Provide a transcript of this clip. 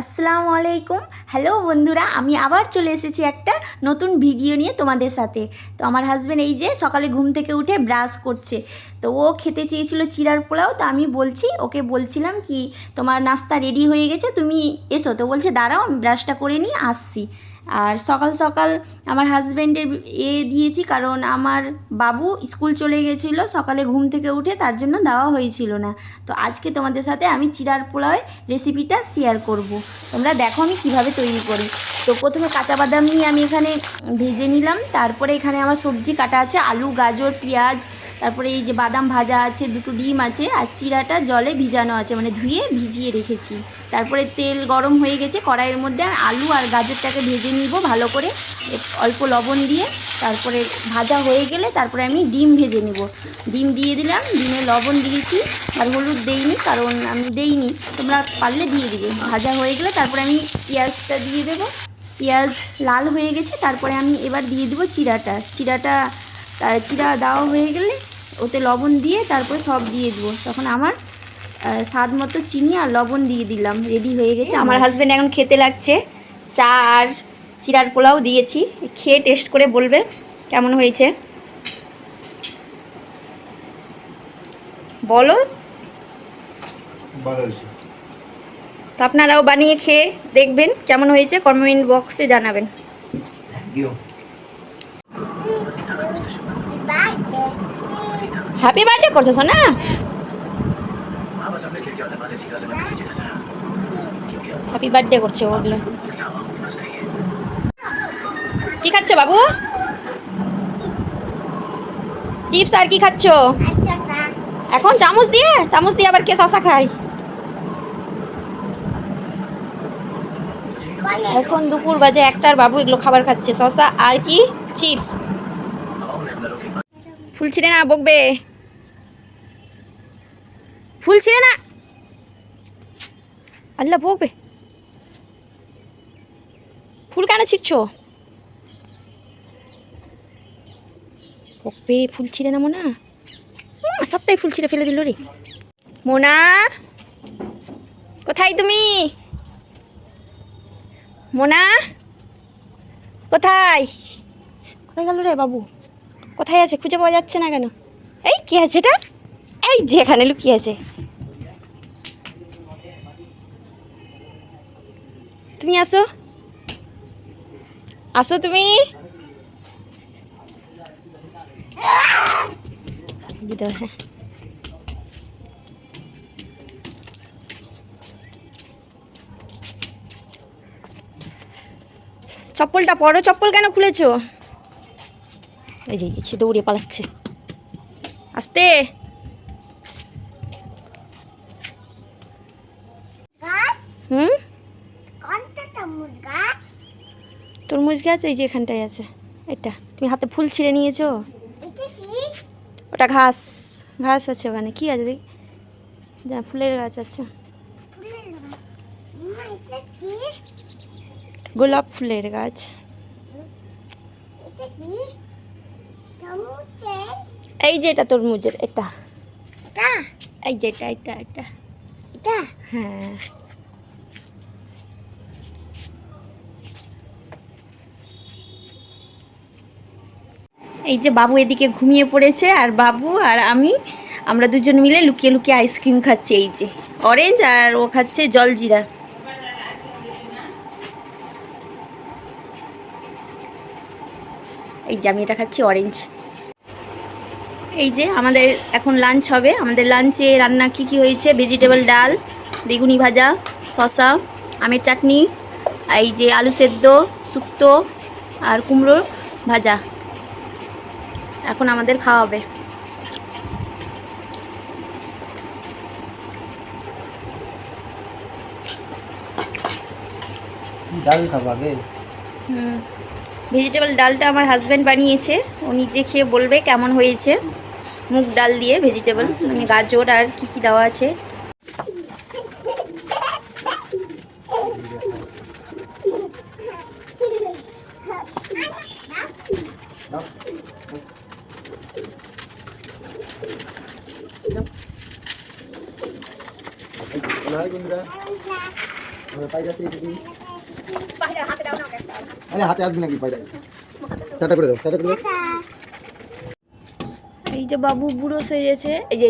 আসসালামু আলাইকুম। হ্যালো বন্ধুরা, আমি আবার চলে এসেছি একটা নতুন ভিডিও নিয়ে তোমাদের সাথে। তো আমার হাজব্যান্ড এই যে সকালে ঘুম থেকে উঠে ব্রাশ করছে। তো ও খেতে চেয়েছিল চিড়ার পোলাও। তো আমি ওকে বলছিলাম কি তোমার নাস্তা রেডি হয়ে গেছে, তুমি এসো। তো বলছে দাঁড়াও আমি ব্রাশটা করে নিয়ে আসছি। আর সকাল সকাল আমার হাজব্যান্ডের দিয়েছি, কারণ আমার বাবু স্কুল চলে গেছিলো সকালে ঘুম থেকে উঠে, তার জন্য দেওয়া হয়েছিল না। তো আজকে তোমাদের সাথে আমি চিড়ার পোলাওয়ের রেসিপিটা শেয়ার করব। তোমরা দেখো আমি কিভাবে তৈরি করি। তো প্রথমে কাঁচা বাদাম নিয়ে আমি এখানে ভেজে নিলাম। তারপরে এখানে আমার সবজি কাটা আছে, আলু, গাজর, পেঁয়াজ, তারপরে এই যে বাদাম ভাজা আছে, দুটো ডিম আছে, আর চিড়াটা জলে ভিজানো আছে, মানে ধুয়ে ভিজিয়ে রেখেছি। তারপরে তেল গরম হয়ে গেছে, কড়াইয়ের মধ্যে আলু আর গাজরটাকে ভেজে নিব ভালো করে অল্প লবণ দিয়ে। তারপরে ভাজা হয়ে গেলে তারপরে আমি ডিম ভেজে নিব। ডিম দিয়ে দিলাম, ডিমে লবণ দিয়েছি আর হলুদ দেইনি, কারণ আমি দেইনি, তোমরা পারলে দিয়ে দিবে। ভাজা হয়ে গেলে তারপরে আমি পেঁয়াজটা দিয়ে দেবো। পেঁয়াজ লাল হয়ে গেছে, তারপরে আমি এবার দিয়ে দেবো চিড়া দেওয়া হয়ে গেলে ওতে লবণ দিয়ে তারপরে সব দিয়ে দেবো। তখন আমার স্বাদ মতো চিনি আর লবণ দিয়ে দিলাম, রেডি হয়ে গেছে। আমার হাজব্যান্ড এখন খেতে লাগছে। চা আর চিড়ার পোলাও দিয়েছি, খেয়ে টেস্ট করে বলবে কেমন হয়েছে। বলো। তো আপনারাও বানিয়ে খেয়ে দেখবেন কেমন হয়েছে, কমেন্ট বক্সে জানাবেন। হ্যাপি বার্থডে করছো সোনা? হ্যাপি বার্থডে করছে ওগুলো। কি খাচ্ছ বাবু? চিপস আর কি খাচ্ছ এখন? চামচ দিয়ে আবার কে শশা খায়? এখন দুপুর বাজে 1টার, বাবু এগুলো খাবার খাচ্ছে, শশা আর কি চিপস। ফুল ছিঁড়ে না, বকবে। ফুল ছিঁড়ে না, আল্লাহ বকবে। ফুল কেন ছিঁড়ছো? বকবে, ফুল ছিঁড়ে না মোনা। সবটাই ফুল ছিঁড়ে ফেলে দিল রে। মোনা কোথায় তুমি? মোনা কোথায় কোথায় গেল রে বাবু? কোথায় আছে, খুঁজে পাওয়া যাচ্ছে না কেন? এই কি আছে এটা? এই যে এখানে লুকিয়ে আছে। তুমি আসো, আসো তুমি। চপ্পলটা পরো, চপ্পল কেন খুলেছো? এই যে দৌড়ে পালাচ্ছে, আস্তে। হুম, তরমুজ গাছ এই যে এখানটায় আছে। এটা তুমি হাতে ফুল ছিঁড়ে নিয়েছো? ওটা ঘাস, ঘাস আছে ওখানে। কি আছে দেখি? যা ফুলের গাছ আছে, গোলাপ ফুলের গাছ। এই যে এটা তরমুজের, এটা এই যে এটা হ্যাঁ। এই যে বাবু এদিকে ঘুমিয়ে পড়েছে, আর বাবু আর আমরা দুজন মিলে লুকিয়ে লুকিয়ে আইসক্রিম খাচ্ছি। এই যে অরেঞ্জ, আর ও খাচ্ছে জলজিরা। এই যে আমি এটা খাচ্ছি অরেঞ্জ। এই যে আমাদের এখন লাঞ্চ হবে। আমাদের লাঞ্চে রান্না কি হয়েছে: ভেজিটেবল ডাল, বেগুনি ভাজা, শসা, আমের চাটনি, এই যে আলু সেদ্ধ, শুক্তো আর কুমড়ো ভাজা। এখন আমাদের খাওয়া হবে। ভেজিটেবল ডালটা আমার হাজব্যান্ড বানিয়েছে, ও নিজে খেয়ে বলবে কেমন হয়েছে। মুগ ডাল দিয়ে ভেজিটেবল, মানে গাজর আর কি দেওয়া আছে। আরে হাতে আসবি নাকি পায়রা? টাটা করে দাও, টাটা করে দাও। এই যে বাবু বুড়ো সেজেছে, এই যে